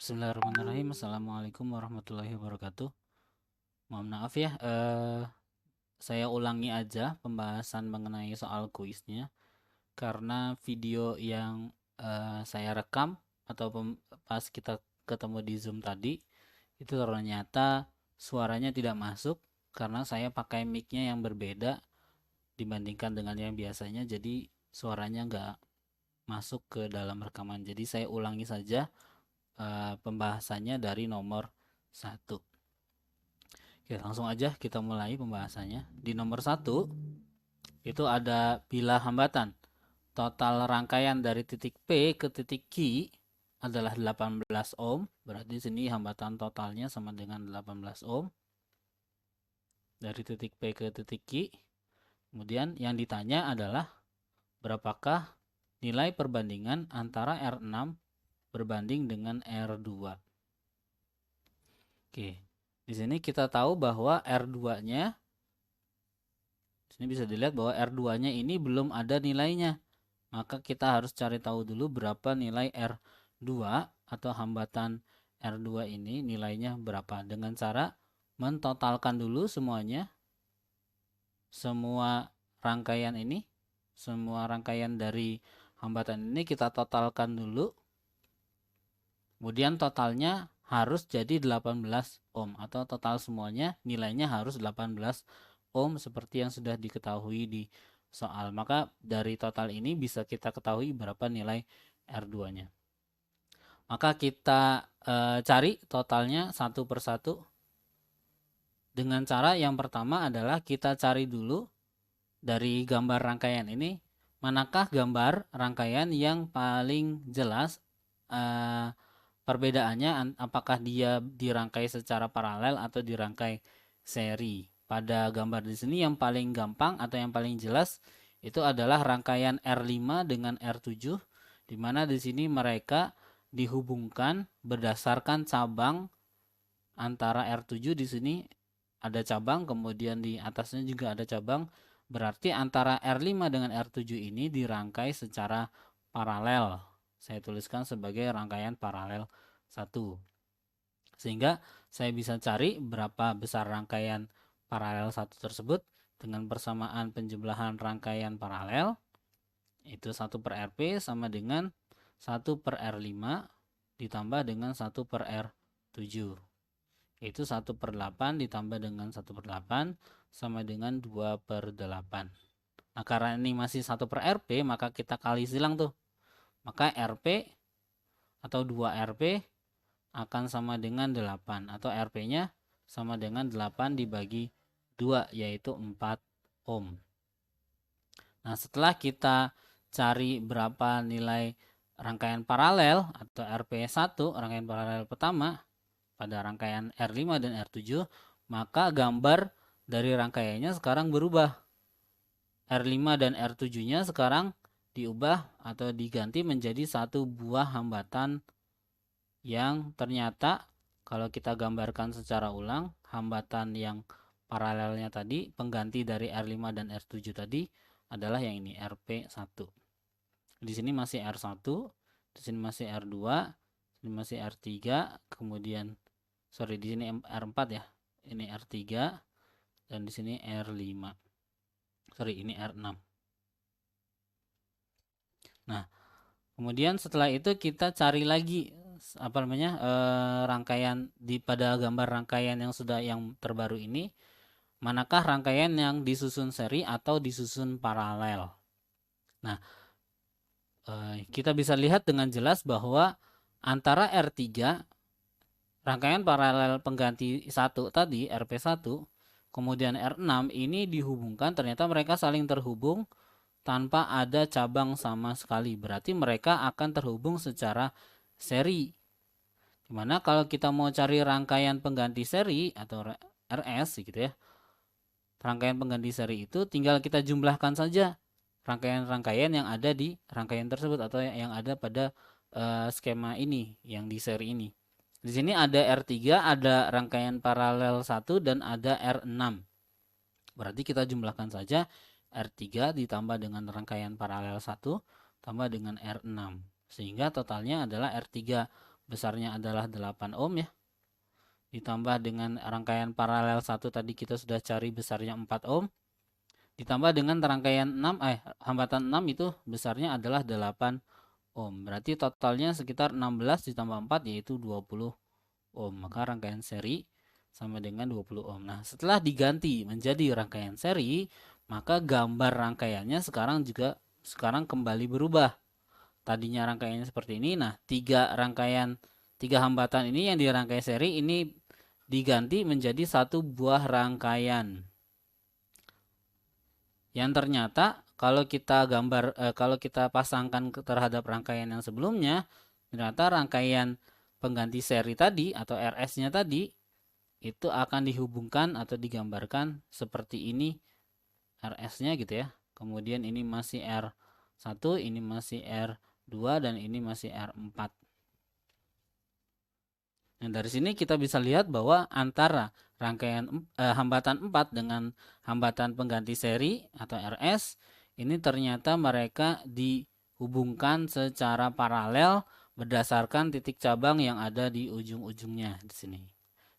Bismillahirrahmanirrahim. Assalamualaikum warahmatullahi wabarakatuh. Mohon maaf ya, saya ulangi aja pembahasan mengenai soal kuisnya karena video yang saya rekam atau pas kita ketemu di Zoom tadi itu ternyata suaranya tidak masuk karena saya pakai mic-nya yang berbeda dibandingkan dengan yang biasanya, jadi suaranya nggak masuk ke dalam rekaman. Jadi saya ulangi saja pembahasannya dari nomor 1. Oke, langsung aja kita mulai pembahasannya. Di nomor 1 itu ada bila hambatan. Total rangkaian dari titik P ke titik Q adalah 18 ohm. Berarti sini hambatan totalnya sama dengan 18 ohm. Dari titik P ke titik Q. Kemudian yang ditanya adalah berapakah nilai perbandingan antara R6 berbanding dengan R2. Oke, di sini kita tahu bahwa R2-nya, di sini bisa dilihat bahwa R2-nya ini belum ada nilainya. Maka kita harus cari tahu dulu berapa nilai R2 atau hambatan R2 ini nilainya berapa. Dengan cara mentotalkan dulu semuanya, semua rangkaian ini, semua rangkaian dari hambatan ini kita totalkan dulu. Kemudian totalnya harus jadi 18 ohm atau total semuanya nilainya harus 18 ohm seperti yang sudah diketahui di soal. Maka dari total ini bisa kita ketahui berapa nilai R2-nya. Maka kita cari totalnya satu persatu. Dengan cara yang pertama adalah kita cari dulu dari gambar rangkaian ini, manakah gambar rangkaian yang paling jelas perbedaannya, apakah dia dirangkai secara paralel atau dirangkai seri. Pada gambar di sini yang paling gampang atau yang paling jelas itu adalah rangkaian R5 dengan R7, di mana di sini mereka dihubungkan berdasarkan cabang antara R7. Di sini ada cabang, kemudian di atasnya juga ada cabang. Berarti antara R5 dengan R7 ini dirangkai secara paralel. Saya tuliskan sebagai rangkaian paralel 1. Sehingga saya bisa cari berapa besar rangkaian paralel 1 tersebut dengan persamaan penjumlahan rangkaian paralel. Itu 1 per RP sama dengan 1 per R5 ditambah dengan 1 per R7. Itu 1 per 8 ditambah dengan 1 per 8 sama dengan 2 per 8. Nah, karena ini masih 1 per RP, maka kita kali silang tuh. Maka RP atau 2RP akan sama dengan 8 atau RP-nya sama dengan 8 dibagi 2 yaitu 4 ohm. Nah, setelah kita cari berapa nilai rangkaian paralel atau RP1, rangkaian paralel pertama pada rangkaian R5 dan R7, maka gambar dari rangkaiannya sekarang berubah. R5 dan R7-nya sekarang diubah atau diganti menjadi satu buah hambatan yang ternyata kalau kita gambarkan secara ulang, hambatan yang paralelnya tadi, pengganti dari R5 dan R7 tadi adalah yang ini, RP1. Di sini masih R1, di sini masih R2, di sini masih R3, kemudian di sini R4 ya. Ini R3 dan di sini R5. Ini R6. Nah, kemudian setelah itu kita cari lagi rangkaian pada gambar rangkaian yang terbaru ini, manakah rangkaian yang disusun seri atau disusun paralel. Nah, kita bisa lihat dengan jelas bahwa antara R3 rangkaian paralel pengganti 1 tadi, RP1, kemudian R6 ini dihubungkan, ternyata mereka saling terhubung tanpa ada cabang sama sekali. Berarti mereka akan terhubung secara seri. Dimana kalau kita mau cari rangkaian pengganti seri atau RS gitu ya, rangkaian pengganti seri itu tinggal kita jumlahkan saja rangkaian-rangkaian yang ada di rangkaian tersebut atau yang ada pada skema ini, yang di seri ini. Di sini ada R3, ada rangkaian paralel 1 dan ada R6. Berarti kita jumlahkan saja R3 ditambah dengan rangkaian paralel 1 tambah dengan R6. Sehingga totalnya adalah R3 besarnya adalah 8 ohm ya. Ditambah dengan rangkaian paralel 1 tadi kita sudah cari besarnya 4 ohm. Ditambah dengan rangkaian hambatan 6 itu besarnya adalah 8 ohm. Berarti totalnya sekitar 16 ditambah 4 yaitu 20 ohm. Maka rangkaian seri sama dengan 20 ohm. Nah, setelah diganti menjadi rangkaian seri, maka gambar rangkaiannya sekarang kembali berubah. Tadinya rangkaiannya seperti ini. Nah, tiga hambatan ini yang dirangkai seri ini diganti menjadi satu buah rangkaian. Yang ternyata kalau kita pasangkan terhadap rangkaian yang sebelumnya, ternyata rangkaian pengganti seri tadi atau RS-nya tadi itu akan dihubungkan atau digambarkan seperti ini RS-nya gitu ya. Kemudian ini masih R1, ini masih R2 dan ini masih R4. Nah, dari sini kita bisa lihat bahwa antara rangkaian hambatan 4 dengan hambatan pengganti seri atau RS ini ternyata mereka dihubungkan secara paralel berdasarkan titik cabang yang ada di ujung-ujungnya di sini.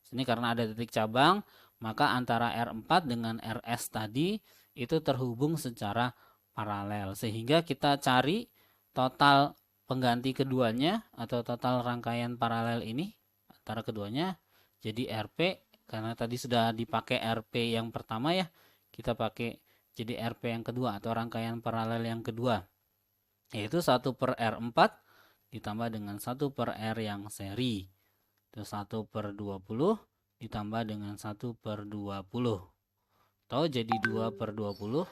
Sini karena ada titik cabang, maka antara R4 dengan RS tadi itu terhubung secara paralel sehingga kita cari total pengganti keduanya atau total rangkaian paralel ini antara keduanya jadi RP, karena tadi sudah dipakai RP yang pertama ya, kita pakai jadi RP yang kedua atau rangkaian paralel yang kedua, yaitu 1/R4 ditambah dengan 1/R yang seri, itu 1/20 ditambah dengan 1/20, atau jadi 2/20,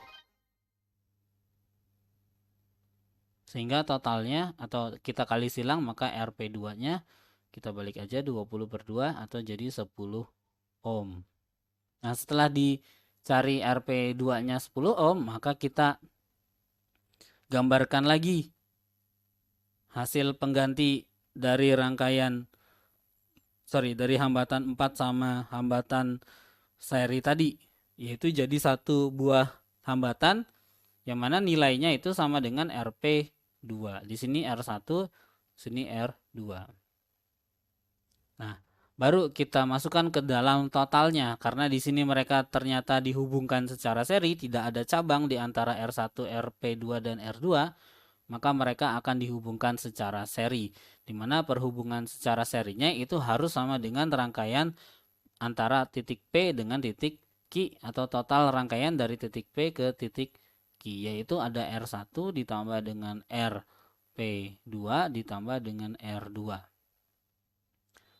sehingga totalnya atau kita kali silang maka RP2 nya kita balik aja 20/2 atau jadi 10 ohm. Nah, setelah dicari RP2 nya 10 ohm, maka kita gambarkan lagi hasil pengganti dari dari hambatan 4 sama hambatan seri tadi, yaitu jadi satu buah hambatan yang mana nilainya itu sama dengan RP2. Di sini R1, sini R2. Nah, baru kita masukkan ke dalam totalnya karena di sini mereka ternyata dihubungkan secara seri, tidak ada cabang di antara R1, RP2 dan R2, maka mereka akan dihubungkan secara seri, di mana perhubungan secara serinya itu harus sama dengan rangkaian antara titik P dengan titik Q atau total rangkaian dari titik P ke titik Q, yaitu ada R1 ditambah dengan RP2 ditambah dengan R2.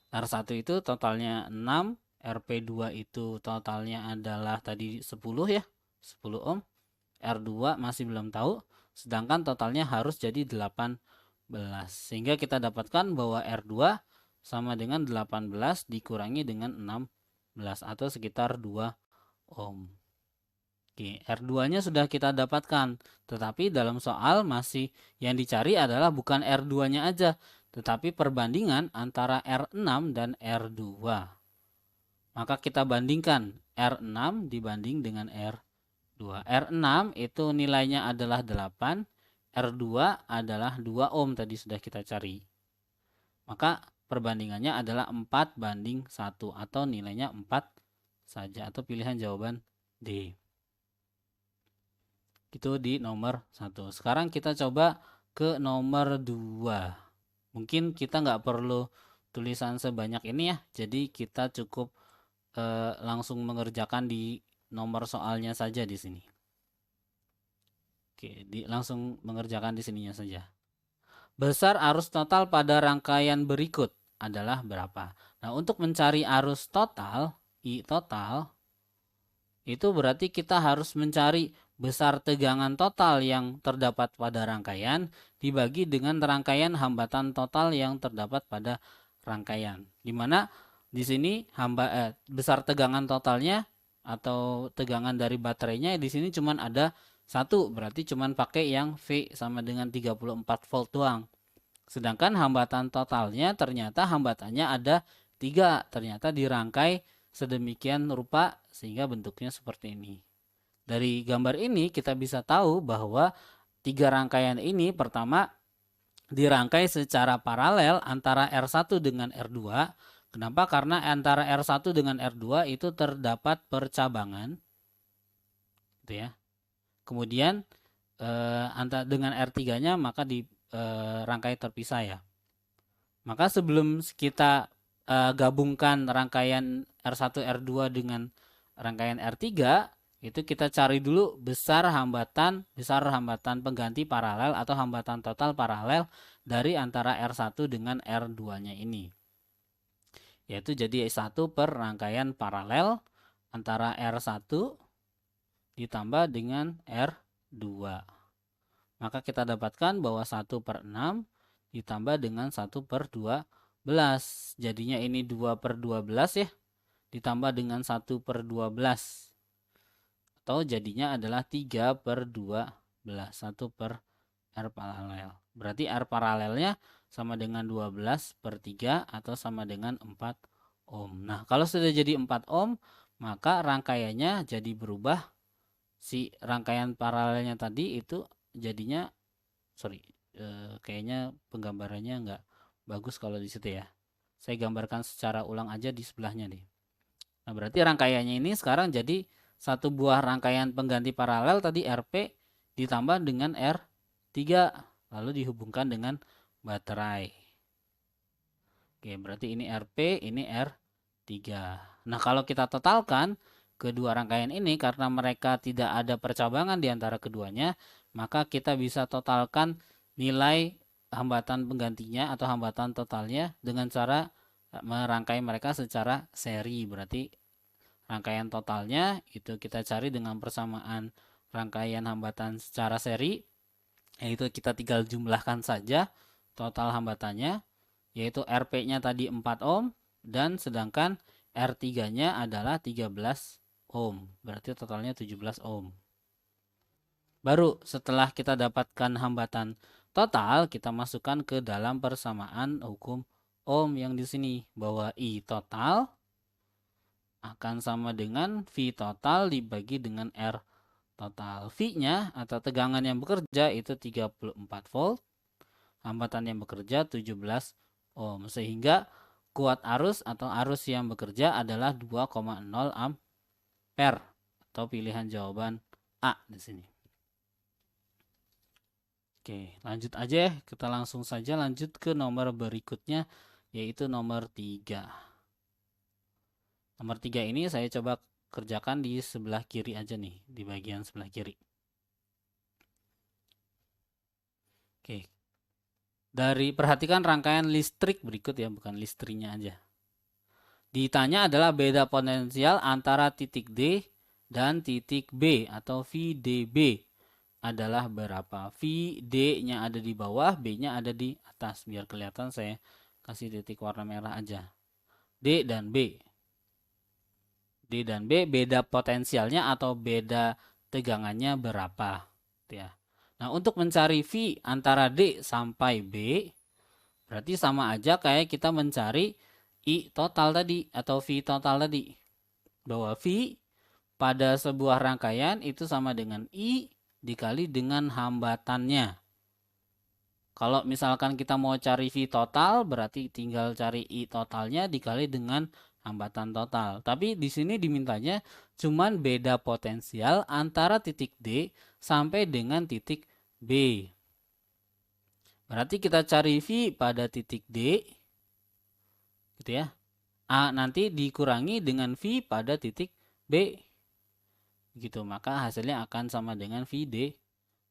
R1 itu totalnya 6, RP2 itu totalnya adalah tadi 10 ya, 10 ohm. R2 masih belum tahu, sedangkan totalnya harus jadi 18. Sehingga kita dapatkan bahwa R2 sama dengan 18 dikurangi dengan 16 atau sekitar 2 ohm. Oke, R2-nya sudah kita dapatkan, tetapi dalam soal masih yang dicari adalah bukan R2-nya aja, tetapi perbandingan antara R6 dan R2. Maka kita bandingkan R6 dibanding dengan R2. R6 itu nilainya adalah 8, R2 adalah 2 ohm tadi sudah kita cari. Maka perbandingannya adalah 4/1 atau nilainya 4 saja atau pilihan jawaban D. Itu di nomor 1. Sekarang kita coba ke nomor 2. Mungkin kita nggak perlu tulisan sebanyak ini ya, jadi kita cukup langsung mengerjakan di nomor soalnya saja di sini. Oke, langsung mengerjakan di sininya saja. Besar arus total pada rangkaian berikut adalah berapa? Nah, untuk mencari arus total, I total, itu berarti kita harus mencari besar tegangan total yang terdapat pada rangkaian dibagi dengan rangkaian hambatan total yang terdapat pada rangkaian. Dimana di sini besar tegangan totalnya atau tegangan dari baterainya di sini cuma ada 1, berarti cuma pakai yang V sama dengan 34 volt doang. Sedangkan hambatan totalnya ternyata hambatannya ada 3, ternyata dirangkai sedemikian rupa sehingga bentuknya seperti ini. Dari gambar ini kita bisa tahu bahwa 3 rangkaian ini pertama dirangkai secara paralel antara R1 dengan R2. Kenapa? Karena antara R1 dengan R2 itu terdapat percabangan, gitu ya. Kemudian dengan R3-nya maka dirangkai terpisah ya. Maka sebelum kita gabungkan rangkaian R1 R2 dengan rangkaian R3, itu kita cari dulu besar hambatan pengganti paralel atau hambatan total paralel dari antara R1 dengan R2-nya ini. Yaitu jadi 1 per rangkaian paralel antara R1 ditambah dengan R2. Maka kita dapatkan bahwa 1 per 6 ditambah dengan 1 per 12. Jadinya ini 2 per 12 ya. Ditambah dengan 1 per 12. Atau jadinya adalah 3 per 12. 1 per R paralel. Berarti R paralelnya sama dengan 12 per 3 atau sama dengan 4 ohm. Nah, kalau sudah jadi 4 ohm, maka rangkaiannya jadi berubah. Si rangkaian paralelnya tadi itu jadinya, kayaknya penggambarannya nggak bagus kalau di situ ya. Saya gambarkan secara ulang aja di sebelahnya nih. Nah, berarti rangkaiannya ini sekarang jadi satu buah rangkaian pengganti paralel tadi RP ditambah dengan R3 lalu dihubungkan dengan baterai. Oke, berarti ini RP, ini R3. Nah, kalau kita totalkan kedua rangkaian ini karena mereka tidak ada percabangan di antara keduanya, maka kita bisa totalkan nilai hambatan penggantinya atau hambatan totalnya dengan cara merangkai mereka secara seri. Berarti rangkaian totalnya itu kita cari dengan persamaan rangkaian hambatan secara seri, yaitu kita tinggal jumlahkan saja total hambatannya, yaitu RP-nya tadi 4 ohm dan sedangkan R3-nya adalah 13 ohm. Berarti totalnya 17 ohm. Baru setelah kita dapatkan hambatan total, kita masukkan ke dalam persamaan hukum ohm yang di sini, bahwa I total akan sama dengan V total dibagi dengan R total. V-nya atau tegangan yang bekerja itu 34 volt, hambatan yang bekerja 17 ohm, sehingga kuat arus atau arus yang bekerja adalah 2,0 ampere atau pilihan jawaban A di sini. Oke, lanjut aja, kita langsung saja lanjut ke nomor berikutnya, yaitu nomor 3. Nomor 3 ini saya coba kerjakan di sebelah kiri aja nih, di bagian sebelah kiri. Oke. Perhatikan rangkaian listrik berikut ya, bukan listrinya aja. Ditanya adalah beda potensial antara titik D dan titik B atau VDB adalah berapa? VD-nya ada di bawah, B-nya ada di atas. Biar kelihatan saya kasih titik warna merah aja. D dan B. D dan B beda potensialnya atau beda tegangannya berapa ya. Nah, untuk mencari V antara D sampai B berarti sama aja kayak kita mencari I total tadi atau V total tadi, bahwa V pada sebuah rangkaian itu sama dengan I dikali dengan hambatannya. Kalau misalkan kita mau cari V total berarti tinggal cari I totalnya dikali dengan hambatan total. Tapi di sini dimintanya cuman beda potensial antara titik D sampai dengan titik B. Berarti kita cari V pada titik D, gitu ya. A nanti dikurangi dengan V pada titik B, gitu. Maka hasilnya akan sama dengan VD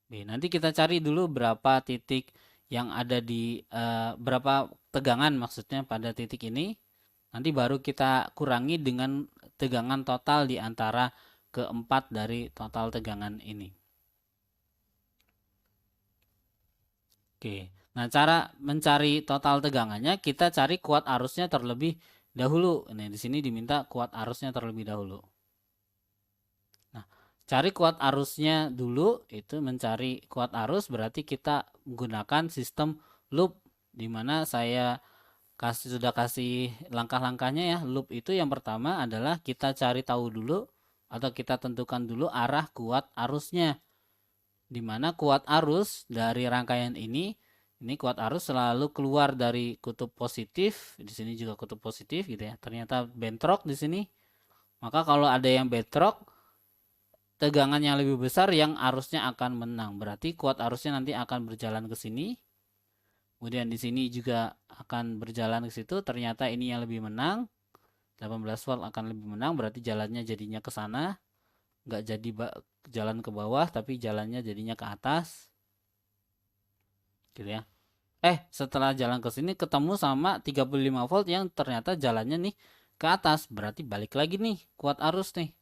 B. Nanti kita cari dulu berapa titik yang ada di berapa tegangan maksudnya pada titik ini. Nanti baru kita kurangi dengan tegangan total di antara keempat dari total tegangan ini. Oke, nah cara mencari total tegangannya kita cari kuat arusnya terlebih dahulu. Nah, di sini diminta kuat arusnya terlebih dahulu. Nah, cari kuat arusnya dulu itu mencari kuat arus berarti kita menggunakan sistem loop, di mana saya sudah kasih langkah-langkahnya ya. Loop itu yang pertama adalah kita cari tahu dulu atau kita tentukan dulu arah kuat arusnya, di mana kuat arus dari rangkaian ini Ini kuat arus selalu keluar dari kutub positif, di sini juga kutub positif gitu ya. Ternyata bentrok di sini. Maka kalau ada yang bentrok, tegangan yang lebih besar yang arusnya akan menang. Berarti kuat arusnya nanti akan berjalan ke sini. Kemudian di sini juga akan berjalan ke situ. Ternyata ini yang lebih menang. 18 volt akan lebih menang, berarti jalannya jadinya ke sana. Nggak jadi jalan ke bawah, tapi jalannya jadinya ke atas. Gitu ya. Setelah jalan ke sini ketemu sama 35 volt yang ternyata jalannya nih ke atas. Berarti balik lagi nih kuat arus nih.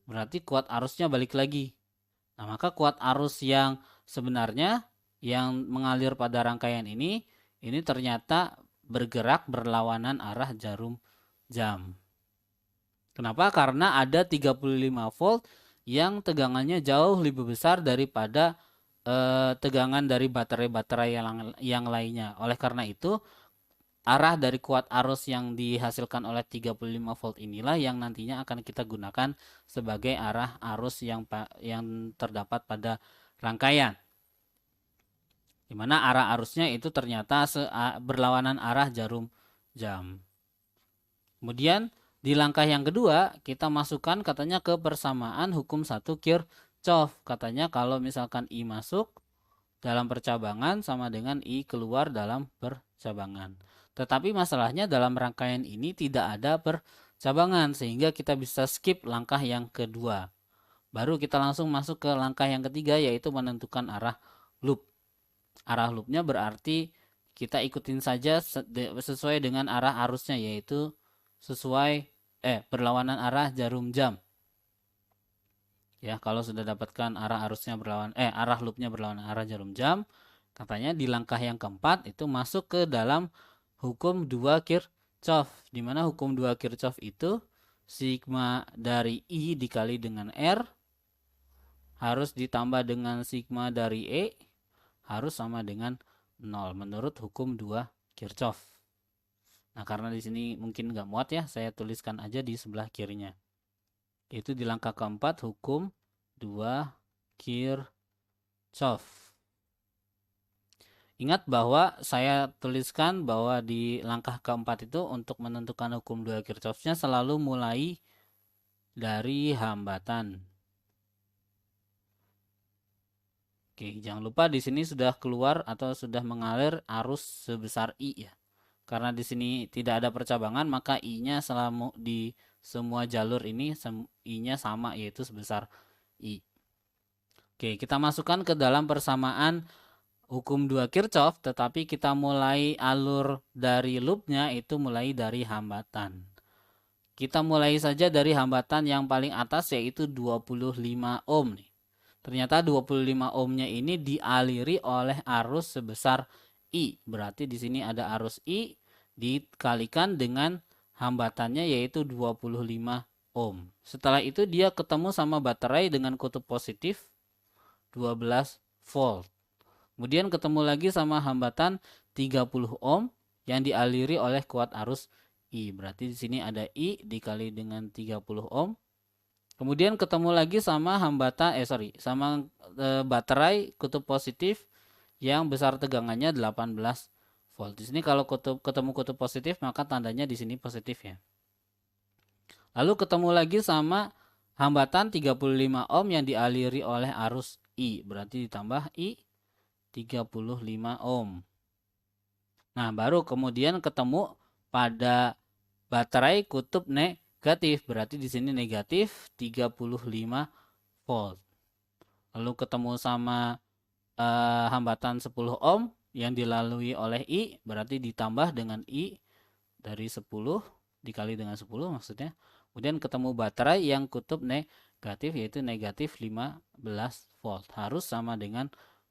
Berarti kuat arusnya balik lagi. Nah, maka kuat arus yang sebenarnya yang mengalir pada rangkaian ini ternyata bergerak berlawanan arah jarum jam. Kenapa? Karena ada 35 volt yang tegangannya jauh lebih besar daripada tegangan dari baterai-baterai yang lainnya. Oleh karena itu, arah dari kuat arus yang dihasilkan oleh 35 volt inilah yang nantinya akan kita gunakan sebagai arah arus yang terdapat pada rangkaian. Di mana arah arusnya itu ternyata berlawanan arah jarum jam. Kemudian di langkah yang kedua kita masukkan katanya ke persamaan hukum 1 Kirchhoff. Katanya kalau misalkan I masuk dalam percabangan sama dengan I keluar dalam percabangan. Tetapi masalahnya dalam rangkaian ini tidak ada percabangan sehingga kita bisa skip langkah yang kedua. Baru kita langsung masuk ke langkah yang ketiga yaitu menentukan arah loop. Arah loopnya berarti kita ikutin saja sesuai dengan arah arusnya yaitu sesuai berlawanan arah jarum jam. Ya, kalau sudah dapatkan arah arusnya arah loopnya berlawanan arah jarum jam, katanya di langkah yang keempat itu masuk ke dalam hukum 2 Kirchhoff. Di mana hukum 2 Kirchhoff itu sigma dari I dikali dengan R harus ditambah dengan sigma dari E harus sama dengan 0 menurut hukum 2 Kirchhoff. Nah, karena di sini mungkin nggak muat ya, saya tuliskan aja di sebelah kirinya. Itu di langkah keempat hukum 2 Kirchhoff. Ingat bahwa saya tuliskan bahwa di langkah keempat itu untuk menentukan hukum 2 Kirchhoff-nya selalu mulai dari hambatan. Oke, jangan lupa di sini sudah keluar atau sudah mengalir arus sebesar I ya. Karena di sini tidak ada percabangan, maka I-nya selama di semua jalur ini I-nya sama yaitu sebesar I. Oke, kita masukkan ke dalam persamaan hukum 2 Kirchhoff, tetapi kita mulai alur dari loopnya itu mulai dari hambatan. Kita mulai saja dari hambatan yang paling atas yaitu 25 ohm nih. Ternyata 25 ohmnya ini dialiri oleh arus sebesar I. Berarti di sini ada arus I dikalikan dengan hambatannya yaitu 25 ohm. Setelah itu dia ketemu sama baterai dengan kutub positif 12 volt. Kemudian ketemu lagi sama hambatan 30 ohm yang dialiri oleh kuat arus I. Berarti di sini ada I dikali dengan 30 ohm. Kemudian ketemu lagi sama baterai kutub positif yang besar tegangannya 18 volt. Di sini kalau ketemu kutub positif maka tandanya di sini positif ya. Lalu ketemu lagi sama hambatan 35 ohm yang dialiri oleh arus I. Berarti ditambah I 35 ohm. Nah, baru kemudian ketemu pada baterai kutub negatif, berarti di sini negatif 35 volt. Lalu ketemu sama hambatan 10 ohm yang dilalui oleh I, berarti ditambah dengan I dari 10 dikali dengan 10 maksudnya. Kemudian ketemu baterai yang kutub negatif yaitu negatif 15 volt. Harus sama dengan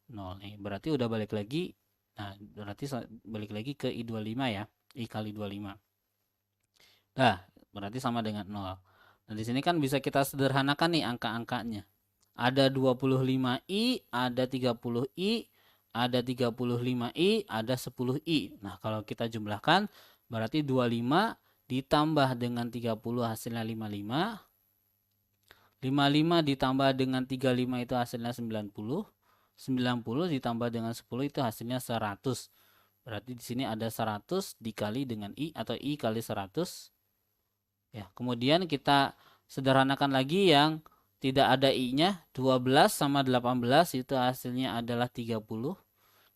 0 nih. Berarti udah balik lagi. Nah, berarti balik lagi ke I25 ya. I kali 25. Nah, berarti sama dengan 0. Nah, di sini kan bisa kita sederhanakan nih angka-angkanya. Ada 25I, ada 30I, ada 35I, ada 10I. Nah, kalau kita jumlahkan berarti 25 ditambah dengan 30 hasilnya 55. 55 ditambah dengan 35 itu hasilnya 90. 90 ditambah dengan 10 itu hasilnya 100. Berarti di sini ada 100 dikali dengan I atau I kali 100. Ya, kemudian kita sederhanakan lagi yang tidak ada I-nya. 12 sama 18 itu hasilnya adalah 30.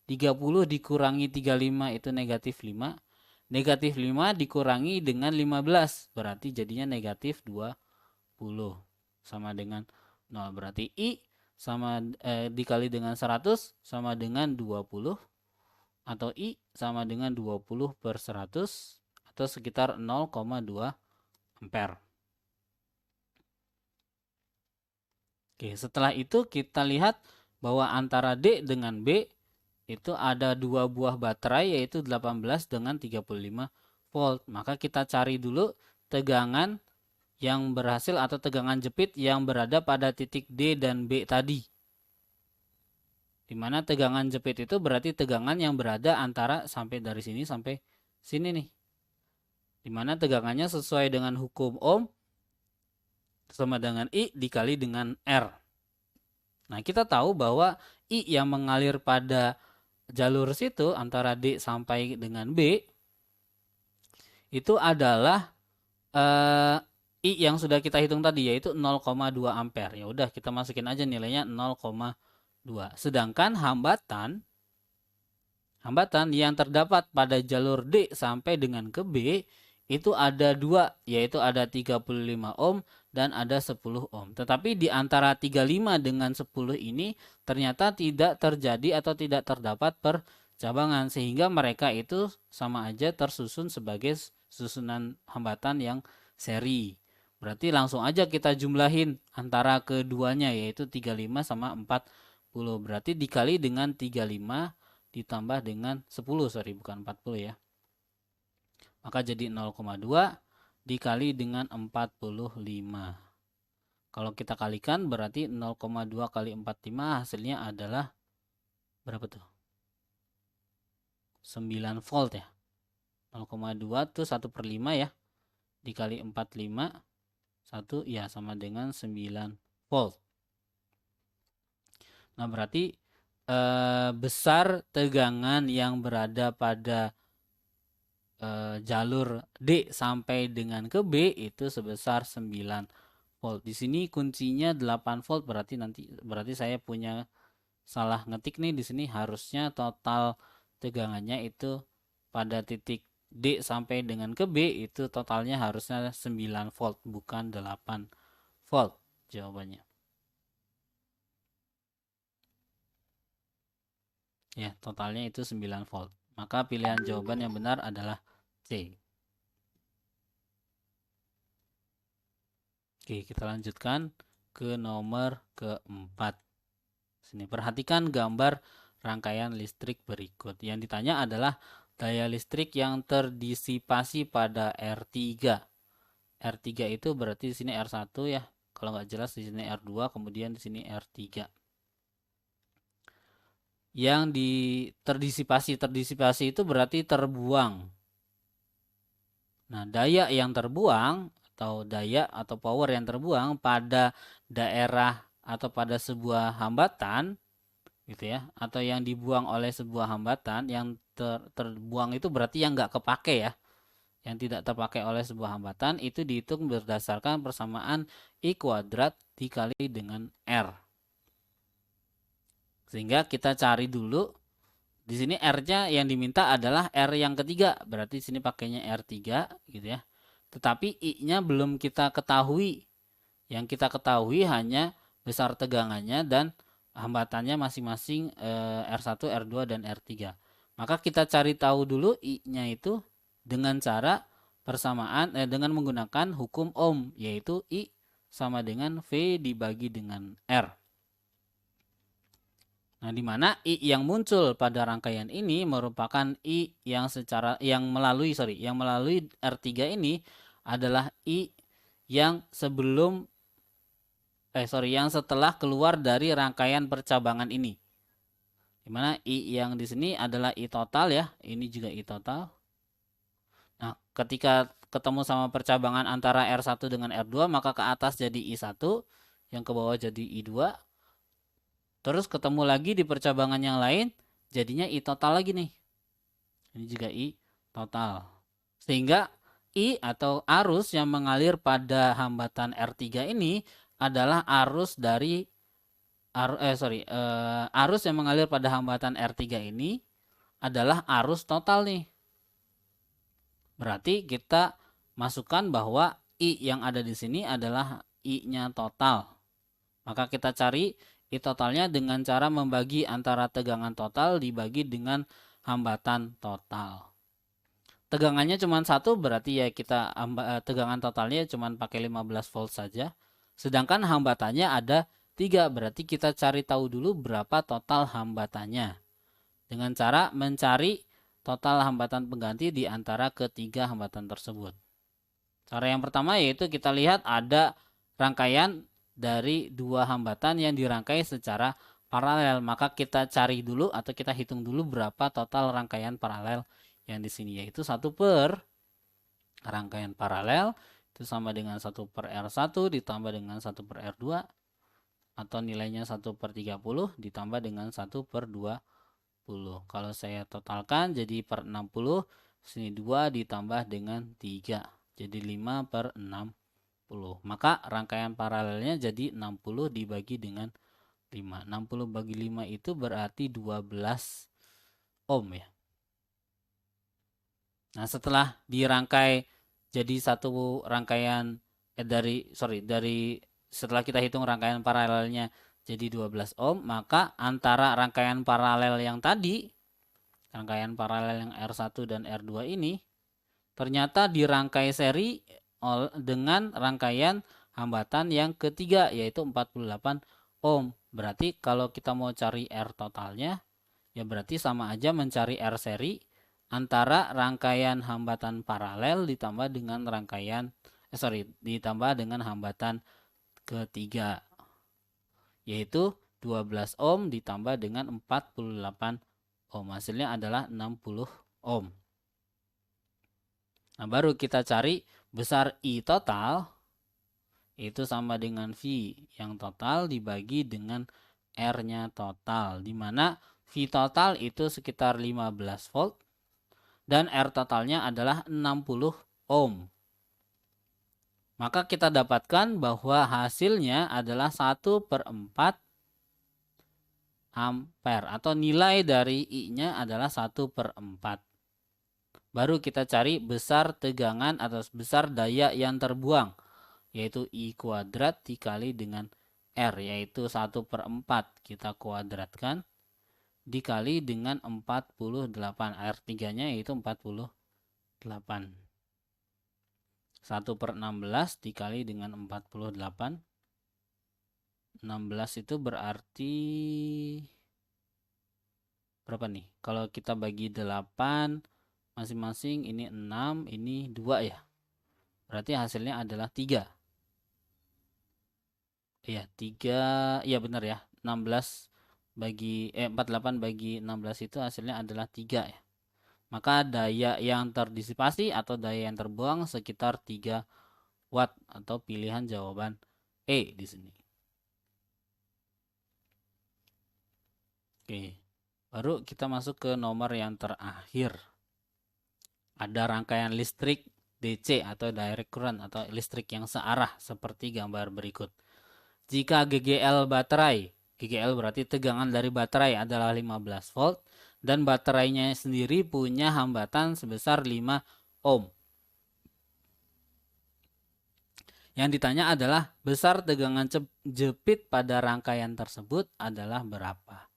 30 dikurangi 35 itu negatif 5. Negatif 5 dikurangi dengan 15. Berarti jadinya negatif 20. Sama dengan 0. Berarti I sama dikali dengan 100 sama dengan 20. Atau I sama dengan 20 per 100. Atau sekitar 0,2 ampere. Oke, setelah itu kita lihat bahwa antara D dengan B itu ada dua buah baterai yaitu 18 dengan 35 volt. Maka kita cari dulu tegangan yang berhasil atau tegangan jepit yang berada pada titik D dan B tadi. Dimana tegangan jepit itu berarti tegangan yang berada antara sampai dari sini sampai sini nih. Dimana tegangannya sesuai dengan hukum Ohm sama dengan I dikali dengan R. Nah, kita tahu bahwa I yang mengalir pada jalur situ antara D sampai dengan B itu adalah I yang sudah kita hitung tadi yaitu 0,2 ampere. Ya udah kita masukin aja nilainya 0,2. Sedangkan hambatan yang terdapat pada jalur D sampai dengan ke B itu ada dua, yaitu ada 35 ohm dan ada 10 ohm. Tetapi di antara 35 dengan 10 ini ternyata tidak terjadi atau tidak terdapat percabangan, sehingga mereka itu sama aja tersusun sebagai susunan hambatan yang seri. Berarti langsung aja kita jumlahin antara keduanya, yaitu 35 sama 40. Berarti dikali dengan 35 ditambah dengan 10, bukan 40 ya. Maka jadi 0,2 dikali dengan 45. Kalau kita kalikan berarti 0,2 kali 45 hasilnya adalah berapa tuh? 9 volt ya. 0,2 tuh 1/5 ya. Dikali 45 1 ya sama dengan 9 volt. Nah, berarti besar tegangan yang berada pada jalur D sampai dengan ke B itu sebesar 9 volt. Di sini kuncinya 8 volt, berarti saya punya salah ngetik nih. Di sini harusnya total tegangannya itu pada titik D sampai dengan ke B itu totalnya harusnya 9 volt bukan 8 volt jawabannya. Ya, totalnya itu 9 volt. Maka pilihan jawaban yang benar adalah C. Oke, kita lanjutkan ke nomor keempat. Sini perhatikan gambar rangkaian listrik berikut. Yang ditanya adalah daya listrik yang terdisipasi pada R3. R3 itu berarti di sini R1 ya. Kalau nggak jelas di sini R2, kemudian di sini R3. Yang terdisipasi itu berarti terbuang. Nah, daya yang terbuang atau daya atau power yang terbuang pada daerah atau pada sebuah hambatan gitu ya, atau yang dibuang oleh sebuah hambatan, yang terbuang itu berarti yang nggak kepake ya, yang tidak terpakai oleh sebuah hambatan, itu dihitung berdasarkan persamaan I kuadrat dikali dengan R. Sehingga kita cari dulu di sini R-nya yang diminta adalah R yang ketiga, berarti di sini pakainya R3 gitu ya. Tetapi I-nya belum kita ketahui. Yang kita ketahui hanya besar tegangannya dan hambatannya masing-masing R1, R2 dan R3. Maka kita cari tahu dulu I-nya itu dengan cara persamaan dengan menggunakan hukum Ohm, yaitu I sama dengan V dibagi dengan R. Nah, di mana I yang muncul pada rangkaian ini merupakan I yang melalui R3 ini adalah I yang yang setelah keluar dari rangkaian percabangan ini. Di mana I yang di sini adalah I total ya, ini juga I total. Nah, ketika ketemu sama percabangan antara R1 dengan R2, maka ke atas jadi I1, yang ke bawah jadi I2. Terus ketemu lagi di percabangan yang lain, jadinya I total lagi nih. Ini juga I total. Sehingga I atau arus yang mengalir pada hambatan R3 ini adalah arus dari arus yang mengalir pada hambatan R3 ini adalah arus total nih. Berarti kita masukkan bahwa I yang ada di sini adalah I-nya total. Maka kita cari I totalnya dengan cara membagi antara tegangan total dibagi dengan hambatan total. Tegangannya cuma satu, berarti ya kita tegangan totalnya cuma pakai 15 volt saja. Sedangkan hambatannya ada 3, berarti kita cari tahu dulu berapa total hambatannya. Dengan cara mencari total hambatan pengganti di antara ketiga hambatan tersebut. Cara yang pertama yaitu kita lihat ada rangkaian dari dua hambatan yang dirangkai secara paralel. Maka kita cari dulu atau kita hitung dulu berapa total rangkaian paralel yang di sini, yaitu 1 per rangkaian paralel itu sama dengan 1 per R1 ditambah dengan 1 per R2 atau nilainya 1 per 30 ditambah dengan 1 per 20. Kalau saya totalkan jadi per 60, sini 2 ditambah dengan 3 jadi 5 per 60. Maka rangkaian paralelnya jadi 60 dibagi dengan 5. 60 bagi 5 itu berarti 12 ohm ya. Nah, setelah dirangkai jadi satu rangkaian setelah kita hitung rangkaian paralelnya jadi 12 ohm, maka antara rangkaian paralel yang tadi, rangkaian paralel yang R1 dan R2 ini ternyata dirangkai seri dengan rangkaian hambatan yang ketiga yaitu 48 ohm. Berarti kalau kita mau cari R totalnya ya berarti sama aja mencari R seri antara rangkaian hambatan paralel ditambah dengan ditambah dengan hambatan ketiga yaitu 12 ohm ditambah dengan 48 ohm. Hasilnya adalah 60 ohm. Nah, baru kita cari besar I total itu sama dengan V yang total dibagi dengan R-nya total, di mana V total itu sekitar 15 volt dan R totalnya adalah 60 ohm. Maka kita dapatkan bahwa hasilnya adalah 1 per 4 ampere atau nilai dari I-nya adalah 1 per 4. Baru kita cari besar tegangan atau besar daya yang terbuang yaitu I kuadrat dikali dengan R yaitu 1 per 4 kita kuadratkan dikali dengan 48. R3 nya yaitu 48. 1 per 16 dikali dengan 48. 16 itu berarti berapa nih? Kalau kita bagi 8 masing-masing ini 6, ini 2 ya. Berarti hasilnya adalah 3. Iya, 3. Iya benar ya. 48 bagi 16 itu hasilnya adalah 3 ya. Maka daya yang terdisipasi atau daya yang terbuang sekitar 3 watt atau pilihan jawaban E di sini. Oke. Baru kita masuk ke nomor yang terakhir. Ada rangkaian listrik DC atau direct current atau listrik yang searah seperti gambar berikut. Jika GGL baterai, GGL berarti tegangan dari baterai adalah 15 volt dan baterainya sendiri punya hambatan sebesar 5 ohm. Yang ditanya adalah besar tegangan jepit pada rangkaian tersebut adalah berapa.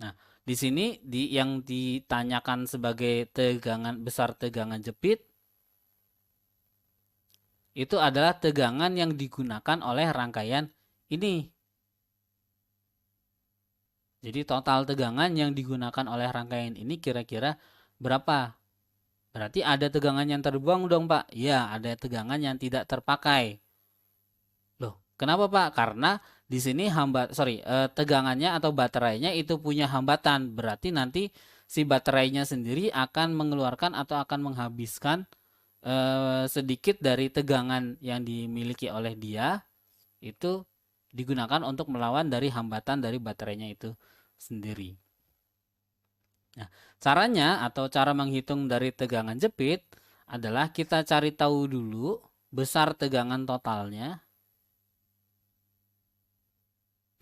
Nah, di sini yang ditanyakan sebagai besar tegangan jepit itu adalah tegangan yang digunakan oleh rangkaian ini. Jadi total tegangan yang digunakan oleh rangkaian ini kira-kira berapa? Berarti ada tegangan yang terbuang dong Pak? Ya, ada tegangan yang tidak terpakai. Loh, kenapa Pak? Karena di sini tegangannya atau baterainya itu punya hambatan. Berarti nanti si baterainya sendiri akan mengeluarkan atau akan menghabiskan sedikit dari tegangan yang dimiliki oleh dia itu digunakan untuk melawan dari hambatan dari baterainya itu sendiri. Nah, caranya atau cara menghitung dari tegangan jepit adalah kita cari tahu dulu besar tegangan totalnya.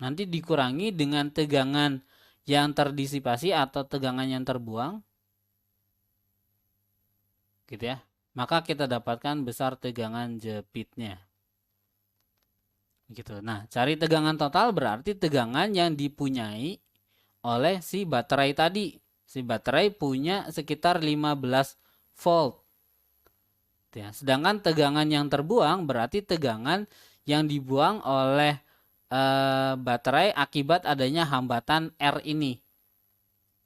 Nanti dikurangi dengan tegangan yang terdisipasi atau tegangan yang terbuang. Gitu ya. Maka kita dapatkan besar tegangan jepitnya. Gitu. Nah, cari tegangan total berarti tegangan yang dipunyai oleh si baterai tadi. Si baterai punya sekitar 15 volt. Ya, sedangkan tegangan yang terbuang berarti tegangan yang dibuang oleh baterai akibat adanya hambatan R ini.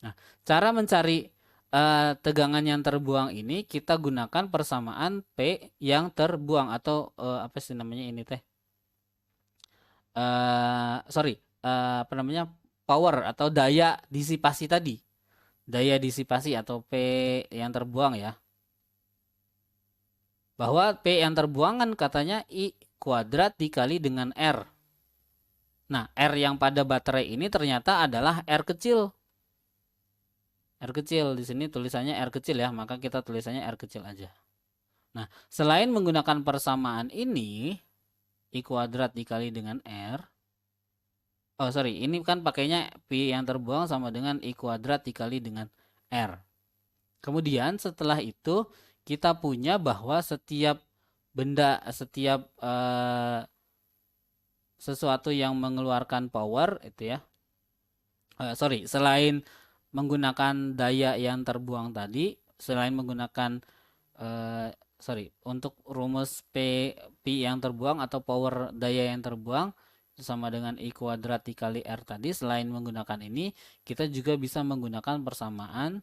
Nah, cara mencari tegangan yang terbuang ini kita gunakan persamaan P yang terbuang atau apa sih namanya ini teh? Apa namanya? Power atau daya disipasi tadi. Daya disipasi atau P yang terbuang ya. Bahwa P yang terbuang kan katanya I kuadrat dikali dengan R. Nah, R yang pada baterai ini ternyata adalah R kecil. R kecil di sini tulisannya R kecil ya, maka kita tulisannya R kecil aja. Nah, selain menggunakan persamaan ini, I kuadrat dikali dengan R. Oh sorry, ini kan pakainya P yang terbuang sama dengan I kuadrat dikali dengan R. Kemudian setelah itu kita punya bahwa setiap benda, setiap sesuatu yang mengeluarkan power itu ya. Selain menggunakan daya yang terbuang tadi, selain menggunakan untuk rumus P yang terbuang atau power daya yang terbuang sama dengan I kuadrat dikali R tadi, selain menggunakan ini kita juga bisa menggunakan persamaan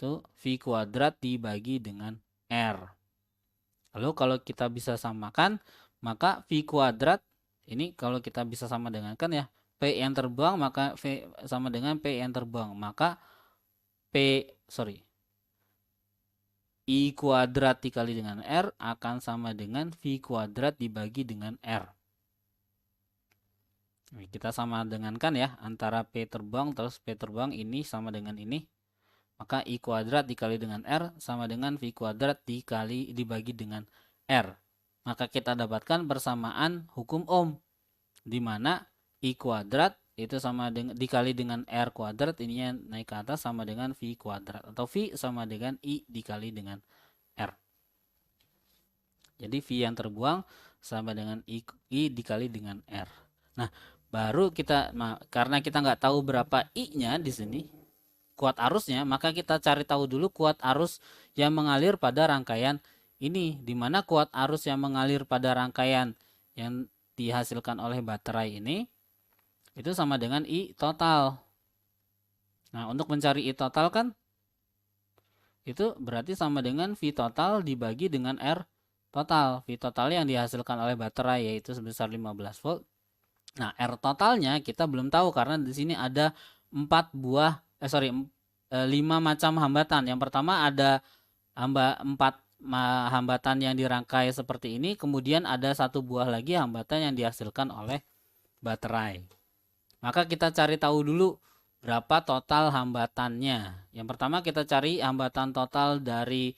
itu V kuadrat dibagi dengan R. Lalu kalau kita bisa samakan, maka V kuadrat ini kalau kita bisa sama dengan kan ya P yang terbuang maka V sama dengan P yang terbuang, maka I kuadrat dikali dengan R akan sama dengan V kuadrat dibagi dengan R. Kita sama dengan kan ya, antara P terbuang terus P terbuang ini sama dengan ini. Maka I kuadrat dikali dengan R sama dengan V kuadrat dibagi dengan R. Maka kita dapatkan persamaan hukum Ohm. Di mana I kuadrat itu sama dengan dikali dengan R kuadrat, ininya naik ke atas sama dengan V kuadrat. Atau V sama dengan I dikali dengan R. Jadi V yang terbuang sama dengan I dikali dengan R. Nah, baru kita, karena kita nggak tahu berapa I-nya di sini, kuat arusnya, maka kita cari tahu dulu kuat arus yang mengalir pada rangkaian ini. Di mana kuat arus yang mengalir pada rangkaian yang dihasilkan oleh baterai ini, itu sama dengan I total. Nah, untuk mencari I total kan, itu berarti sama dengan V total dibagi dengan R total. V total yang dihasilkan oleh baterai yaitu sebesar 15 volt. Nah, R totalnya kita belum tahu karena di sini ada 5 macam hambatan. Yang pertama ada 4 hambatan yang dirangkai seperti ini, kemudian ada 1 buah lagi hambatan yang dihasilkan oleh baterai. Maka kita cari tahu dulu berapa total hambatannya. Yang pertama kita cari hambatan total dari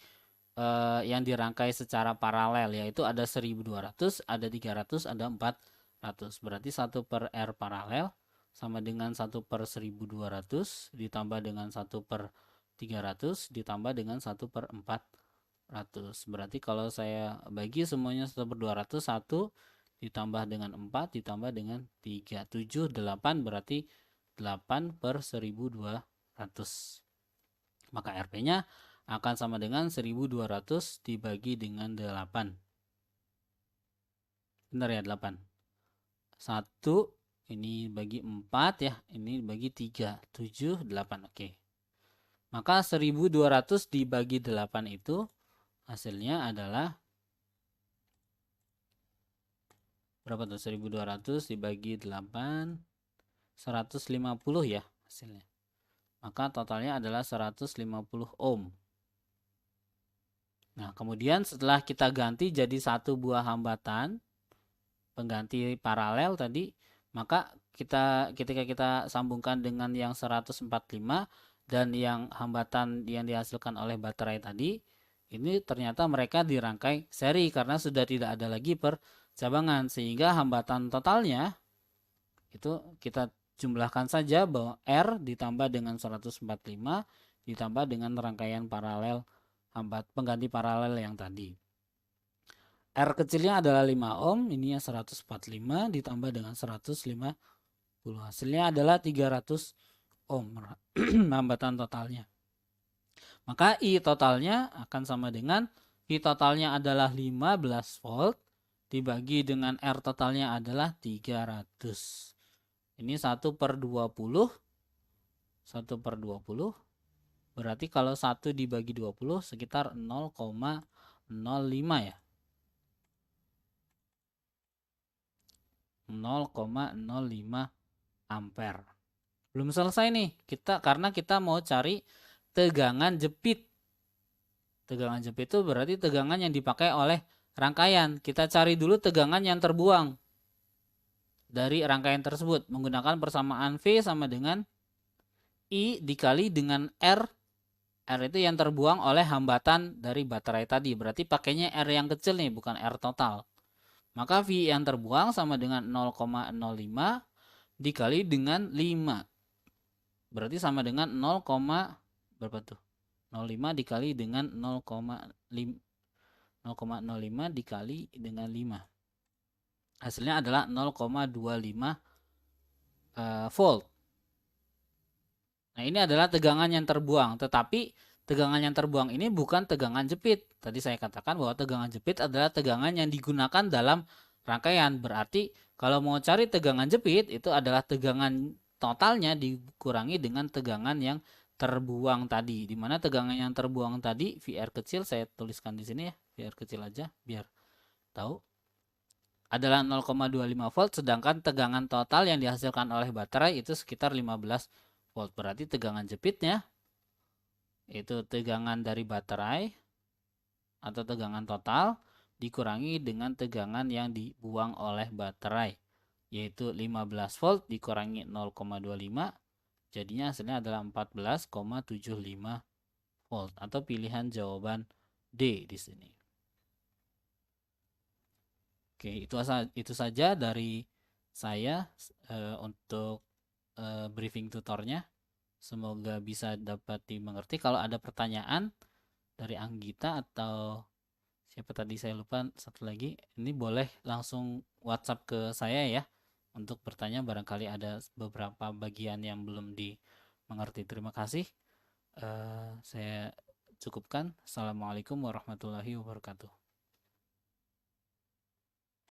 yang dirangkai secara paralel, yaitu ada 1200, ada 300, ada 400. Berarti 1 per R paralel sama dengan 1 per 1200 ditambah dengan 1 per 300 ditambah dengan 1 per 400. Berarti kalau saya bagi semuanya 1 per 200, 1 ditambah dengan 4 ditambah dengan 3, 7, 8 berarti 8 per 1200. Maka RP-nya akan sama dengan 1200 dibagi dengan 8. Benar ya 8. 1 ini bagi 4 ya, ini bagi 3, 7, 8. Oke. Maka 1200 dibagi 8 itu hasilnya adalah berapa tuh? 1200 dibagi 8, 150 ya hasilnya. Maka totalnya adalah 150 ohm. Nah, kemudian setelah kita ganti jadi 1 buah hambatan, pengganti paralel tadi, maka ketika kita sambungkan dengan yang 145 dan yang hambatan yang dihasilkan oleh baterai tadi, ini ternyata mereka dirangkai seri karena sudah tidak ada lagi percabangan, sehingga hambatan totalnya itu kita jumlahkan saja bahwa R ditambah dengan 145 ditambah dengan rangkaian paralel pengganti paralel yang tadi. R kecilnya adalah 5 ohm, ini yang 145 ditambah dengan 150. Hasilnya adalah 300 ohm hambatan totalnya. Maka I totalnya akan sama dengan I totalnya adalah 15 volt dibagi dengan R totalnya adalah 300. Ini 1/20. 1/20. Berarti kalau 1 dibagi 20 sekitar 0,05 ya. 0,05 ampere. Belum selesai nih, karena kita mau cari tegangan jepit. Tegangan jepit itu berarti tegangan yang dipakai oleh rangkaian. Kita cari dulu tegangan yang terbuang dari rangkaian tersebut menggunakan persamaan V sama dengan I dikali dengan R. R itu yang terbuang oleh hambatan dari baterai tadi. Berarti pakainya R yang kecil nih, bukan R total. Maka V yang terbuang sama dengan 0,05 dikali dengan 5. Berarti sama dengan 0, berapa tuh? 0,5 dikali dengan 0,05 dikali dengan 5. Hasilnya adalah 0,25 volt. Nah, ini adalah tegangan yang terbuang, tetapi tegangan yang terbuang ini bukan tegangan jepit. Tadi saya katakan bahwa tegangan jepit adalah tegangan yang digunakan dalam rangkaian. Berarti kalau mau cari tegangan jepit itu adalah tegangan totalnya dikurangi dengan tegangan yang terbuang tadi. Di mana tegangan yang terbuang tadi VR kecil saya tuliskan di sini ya, VR kecil aja biar tahu. Adalah 0,25 volt, sedangkan tegangan total yang dihasilkan oleh baterai itu sekitar 15 volt. Berarti tegangan jepitnya itu tegangan dari baterai atau tegangan total dikurangi dengan tegangan yang dibuang oleh baterai, yaitu 15 volt dikurangi 0,25, jadinya hasilnya adalah 14,75 volt atau pilihan jawaban D di sini. Oke, itu saja dari saya untuk briefing tutornya. Semoga bisa dapat dimengerti. Kalau ada pertanyaan dari Anggita atau siapa tadi saya lupa satu lagi, ini boleh langsung WhatsApp ke saya ya untuk bertanya, barangkali ada beberapa bagian yang belum dimengerti. Terima kasih. Saya cukupkan. Assalamualaikum warahmatullahi wabarakatuh.